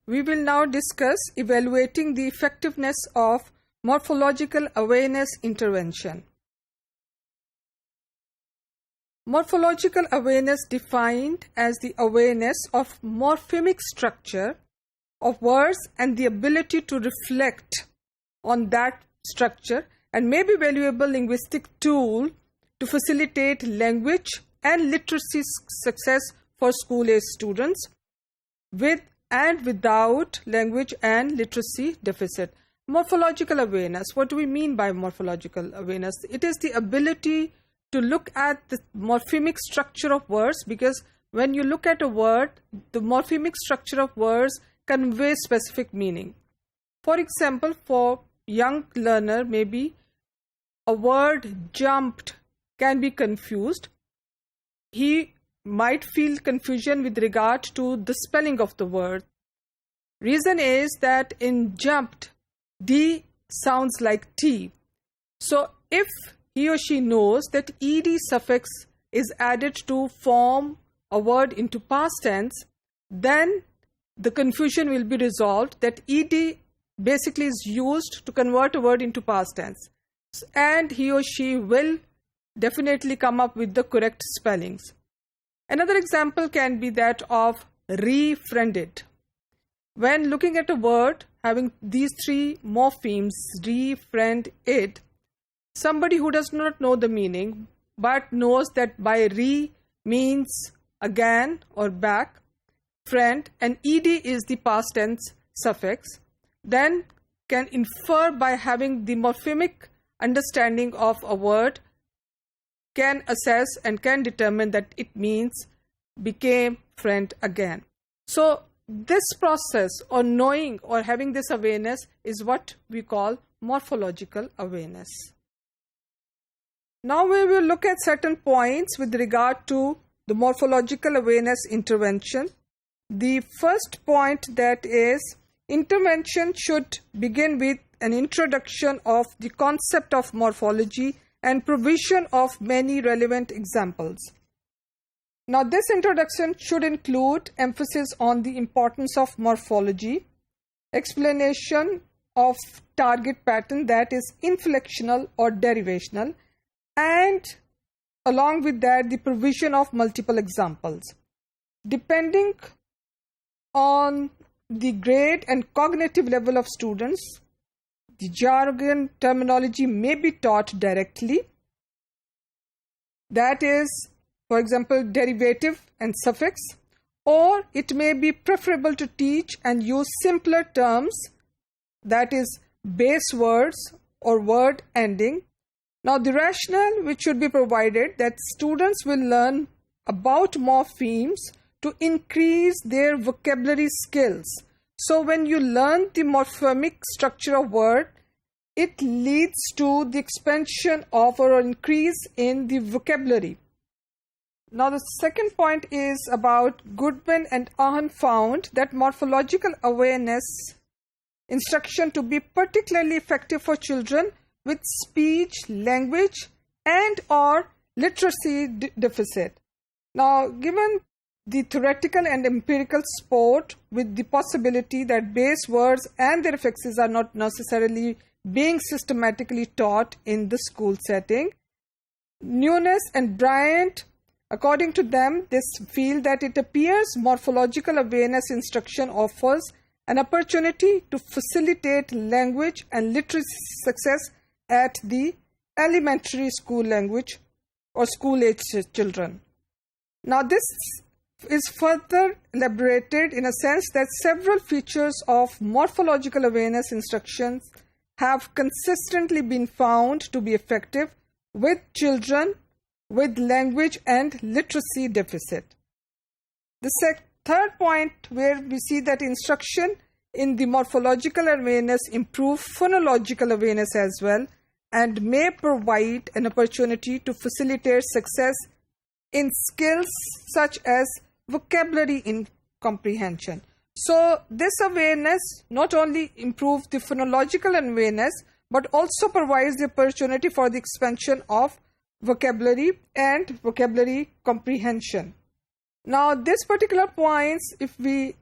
we will now discuss evaluating the effectiveness of morphological awareness intervention. Morphological awareness defined as the awareness of morphemic structure of words and the ability to reflect on that structure, and may be valuable linguistic tool to facilitate language and literacy success for school-age students with and without language and literacy deficit. Morphological awareness. What do we mean by morphological awareness? It is the ability to look at the morphemic structure of words, because when you look at a word, the morphemic structure of words conveys specific meaning. For example, for young learner, maybe a word jumped can be confused. He might feel confusion with regard to the spelling of the word. Reason is that in jumped, D sounds like T. So if he or she knows that ed suffix is added to form a word into past tense, then the confusion will be resolved that ed basically is used to convert a word into past tense, and he or she will definitely come up with the correct spellings. Another example can be that of refriended. When looking at a word having these three morphemes, refriend, it, somebody who does not know the meaning but knows that by re means again or back, friend, and ed is the past tense suffix, then can infer by having the morphemic understanding of a word, can assess and can determine that it means became friend again. So this process, or knowing or having this awareness, is what we call morphological awareness. Now we will look at certain points with regard to the morphological awareness intervention. The first point, that is, intervention should begin with an introduction of the concept of morphology and provision of many relevant examples. Now this introduction should include emphasis on the importance of morphology, explanation of target pattern, that is inflectional or derivational, and along with that the provision of multiple examples. Depending on the grade and cognitive level of students, the jargon terminology may be taught directly. That is, for example, derivative and suffix, or it may be preferable to teach and use simpler terms, that is, base words or word ending. Now the rationale which should be provided, that students will learn about morphemes to increase their vocabulary skills. So when you learn the morphemic structure of word, it leads to the expansion of or increase in the vocabulary. Now the second point is about Goodman and Ahern found that morphological awareness instruction to be particularly effective for children with speech, language, and or literacy deficit. Now, given the theoretical and empirical support with the possibility that base words and their affixes are not necessarily being systematically taught in the school setting, Nunes and Bryant, according to them, they feel that it appears morphological awareness instruction offers an opportunity to facilitate language and literacy success at the elementary school language or school-age children. Now this is further elaborated in a sense that several features of morphological awareness instructions have consistently been found to be effective with children with language and literacy deficit. The third point, where we see that instruction in the morphological awareness improve phonological awareness as well, and may provide an opportunity to facilitate success in skills such as vocabulary in comprehension. So this awareness not only improves the phonological awareness, but also provides the opportunity for the expansion of vocabulary and vocabulary comprehension. Now, this particular points, if we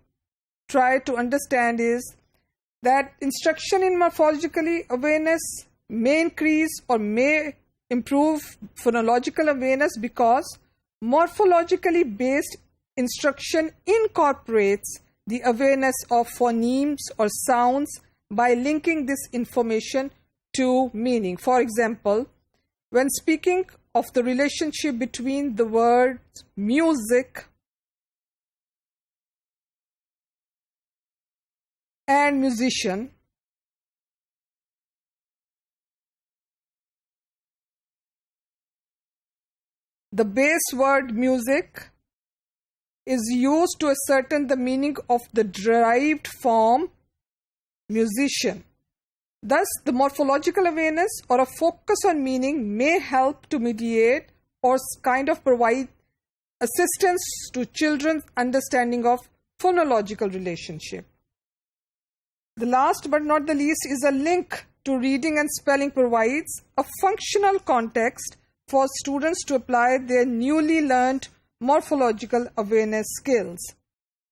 try to understand is that instruction in morphologically awareness may increase or may improve phonological awareness because morphologically based instruction incorporates the awareness of phonemes or sounds by linking this information to meaning. For example, when speaking of the relationship between the words music and musician, the base word music is used to ascertain the meaning of the derived form musician. Thus, the morphological awareness or a focus on meaning may help to mediate or kind of provide assistance to children's understanding of phonological relationship. The last but not the least is a link to reading and spelling provides a functional context for students to apply their newly learned morphological awareness skills.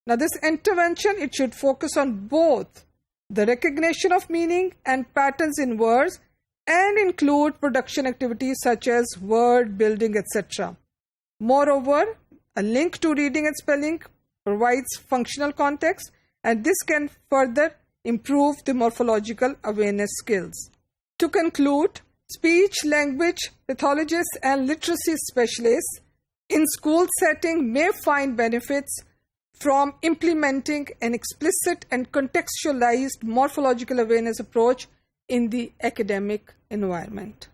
Now, this intervention, it should focus on both the recognition of meaning and patterns in words and include production activities such as word building, etc. Moreover, a link to reading and spelling provides functional context, and this can further improve the morphological awareness skills. To conclude, speech, language pathologists and literacy specialists in school setting may find benefits from implementing an explicit and contextualized morphological awareness approach in the academic environment.